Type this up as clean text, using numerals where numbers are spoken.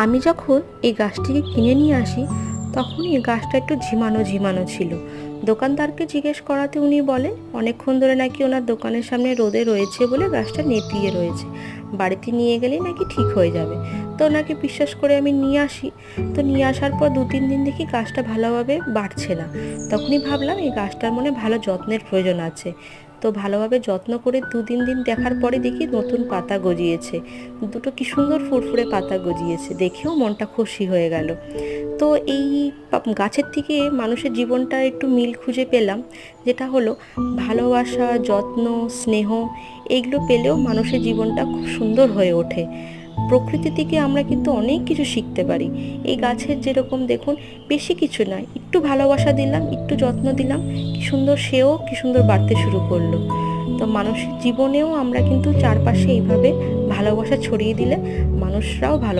আমি যখন এই গাছটিকে কিনে নিয়ে আসি তখন এই গাছটা একটু ঝিমানো ঝিমানো ছিল। দোকানদারকে জিজ্ঞেস করাতে উনি বলে অনেকক্ষণ ধরে নাকি ওনার দোকানের সামনে রোদে রয়েছে বলে গাছটা নেতিয়ে রয়েছে, বাড়িতে নিয়ে গেলেই নাকি ঠিক হয়ে যাবে। তো ওনাকে বিশ্বাস করে আমি নিয়ে আসি। তো নিয়ে আসার পর 2-3 দিন দেখি গাছটা ভালোভাবে বাড়ছে না। তখনই ভাবলাম এই গাছটার মনে ভালো যত্নের প্রয়োজন আছে। তো ভালোভাবে যত্ন করে 2-3 দিন দেখার পরে দেখি নতুন পাতা গজিয়েছে, দুটো কি সুন্দর ফুরফুরে পাতা গজিয়েছে, দেখেও মনটা খুশি হয়ে গেল। তো এই গাছের থেকে মানুষের জীবনটা একটু মিল খুঁজে পেলাম, যেটা হলো ভালোবাসা, যত্ন, স্নেহ, এইগুলো পেলেও মানুষের জীবনটা খুব সুন্দর হয়ে ওঠে। প্রকৃতি থেকে আমরা কিন্তু অনেক কিছু শিখতে পারি। এই গাছের যেরকম দেখুন, বেশি কিছু নয়, একটু ভালোবাসা দিলাম, একটু যত্ন দিলাম, কি সুন্দর সেও কি সুন্দর বাড়তে শুরু করলো। তো মানুষের জীবনেও আমরা কিন্তু চারপাশে এইভাবে ভালোবাসা ছড়িয়ে দিলে মানুষরাও ভালো